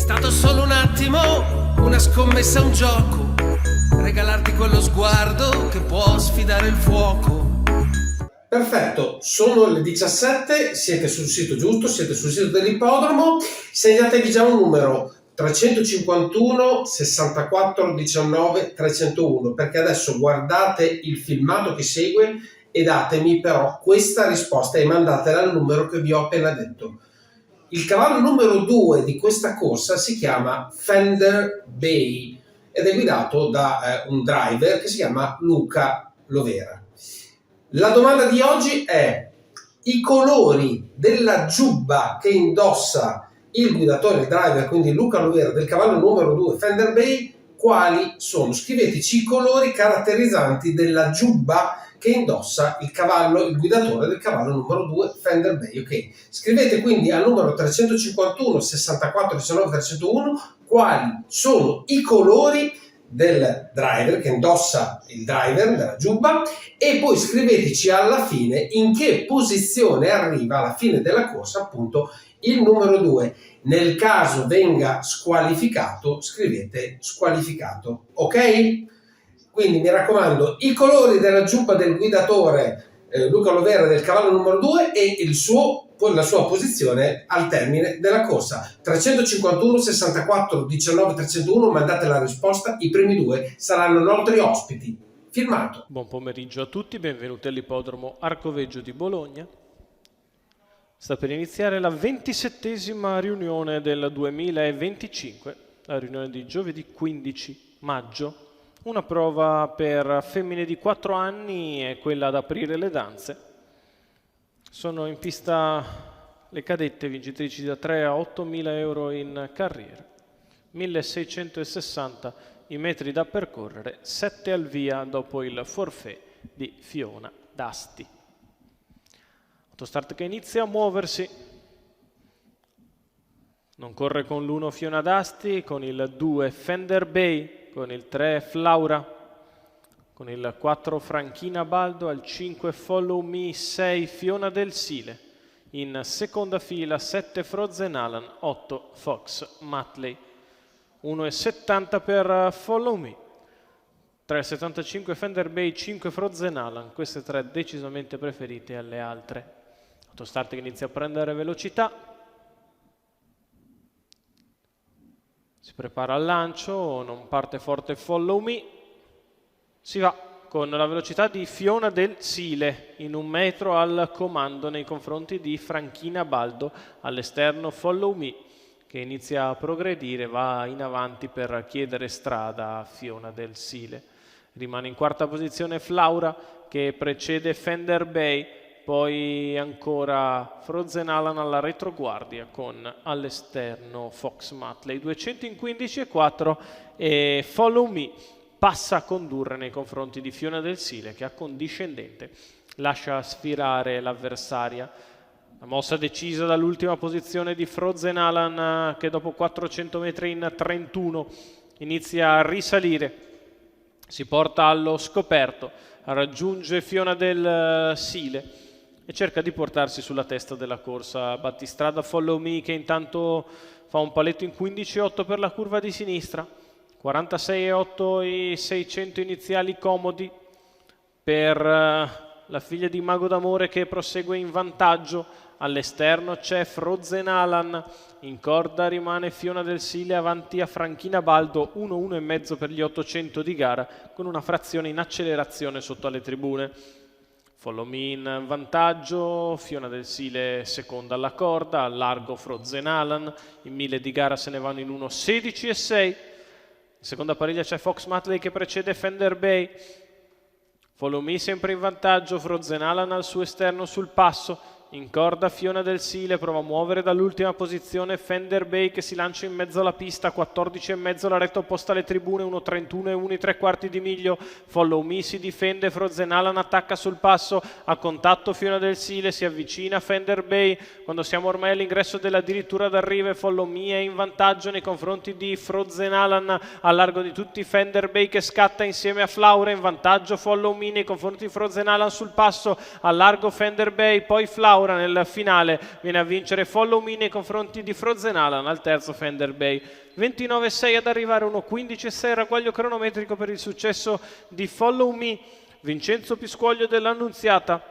stato solo un attimo, una scommessa, un gioco, regalarti quello sguardo che può sfidare il fuoco. Perfetto, sono le 17, siete sul sito giusto, siete sul sito dell'ippodromo, segnatevi già un numero 351 64 19 301, perché adesso guardate il filmato che segue e datemi però questa risposta e mandatela al numero che vi ho appena detto. Il cavallo numero 2 di questa corsa si chiama Fender Bay ed è guidato da un driver che si chiama Luca Lovera. La domanda di oggi è: i colori della giubba che indossa il guidatore, il driver, quindi Luca Lovera, del cavallo numero 2 Fender Bay, quali sono? Scriveteci i colori caratterizzanti della giubba che indossa il cavallo, il guidatore del cavallo numero 2 Fender Bay. Ok, scrivete quindi al numero 351 64 19 301 quali sono i colori del driver che indossa il driver della giubba e poi scriveteci alla fine in che posizione arriva alla fine della corsa appunto il numero 2. Nel caso venga squalificato scrivete squalificato, ok? Quindi mi raccomando, i colori della giubba del guidatore Luca Lovera del cavallo numero 2 e la sua posizione al termine della corsa. 351 64 19 301, mandate la risposta, i primi due saranno nostri ospiti. Firmato. Buon pomeriggio a tutti, benvenuti all'ippodromo Arcoveggio di Bologna. Sta per iniziare la 27esima riunione del 2025, la riunione di giovedì 15 maggio. Una prova per femmine di 4 anni e quella ad aprire le danze. Sono in pista le cadette vincitrici da 3 a 8.000 euro in carriera, 1.660 i metri da percorrere, 7 al via dopo il forfait di Fiona D'Asti. Autostart che inizia a muoversi. Non corre con l'1 Fiona D'Asti, con il 2 Fender Bay, con il 3 Flaura, con il 4 Franchina Baldo, al 5 Follow Me, 6 Fiona del Sile, in seconda fila 7 Frozen Alan, 8 Fox Matley, 1,70 per Follow Me, 3,75 Fender Bay, 5 Frozen Alan, queste tre decisamente preferite alle altre. Autostart che inizia a prendere velocità. Si prepara al lancio, non parte forte Follow Me. Si va con la velocità di Fiona del Sile, in 1 metro al comando nei confronti di Franchina Baldo. All'esterno Follow Me, che inizia a progredire, va in avanti per chiedere strada a Fiona del Sile. Rimane in quarta posizione Flaura, che precede Fender Bay, poi ancora Frozen Alan alla retroguardia con all'esterno Fox Matley. 200 in 15,4 e Follow Me passa a condurre nei confronti di Fiona del Sile, che a condiscendente lascia sfilare l'avversaria. La mossa decisa dall'ultima posizione di Frozen Alan, che dopo 400 metri in 31 inizia a risalire. Si porta allo scoperto, raggiunge Fiona del Sile e cerca di portarsi sulla testa della corsa. Battistrada Follow Me, che intanto fa un paletto in 15,8 per la curva di sinistra, 46,8 i 600 iniziali comodi per la figlia di Mago d'Amore, che prosegue in vantaggio. All'esterno c'è Frozen Alan, in corda rimane Fiona del Sile avanti a Franchina Baldo, 1,1,5 per gli 800 di gara, con una frazione in accelerazione sotto alle tribune. Follow Me in vantaggio, Fiona del Sile seconda alla corda, al largo Frozen Alan, in 1000 di gara se ne vanno in 1,16,6. In seconda pariglia c'è Fox Matley che precede Fender Bay. Follow Me sempre in vantaggio, Frozen Alan al suo esterno sul passo. In corda Fiona del Sile, prova a muovere dall'ultima posizione Fender Bay, che si lancia in mezzo alla pista, 14,5 la retta opposta alle tribune, 1,31 e 1,75 di miglio. Follow Me si difende, Frozen Alan attacca sul passo, a contatto Fiona del Sile, si avvicina Fender Bay, quando siamo ormai all'ingresso della dirittura d'arrivo. Follow Me è in vantaggio nei confronti di Frozen Alan, a largo di tutti Fender Bay che scatta insieme a Flaura. In vantaggio Follow Me nei confronti di Frozen Alan sul passo, a largo Fender Bay, poi Flaura. Laura nel finale viene a vincere Follow Me nei confronti di Frozen Alan al terzo Fender Bay. 29,6 ad arrivare, 1,15,6 ragguaglio cronometrico per il successo di Follow Me. Vincenzo Pisquaglio dell'Annunziata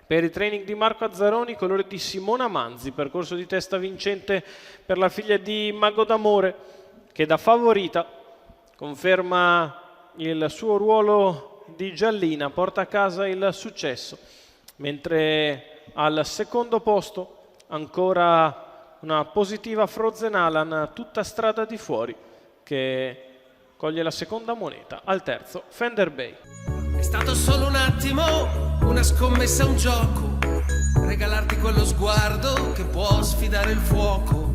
per i training di Marco Azzaroni, colore di Simona Manzi, percorso di testa vincente per la figlia di Mago d'Amore, che da favorita conferma il suo ruolo di giallina, porta a casa il successo, mentre al secondo posto ancora una positiva Frozen Alan, tutta strada di fuori, che coglie la seconda moneta. Al terzo Fender Bay. È stato solo un attimo, una scommessa, un gioco, regalarti quello sguardo che può sfidare il fuoco.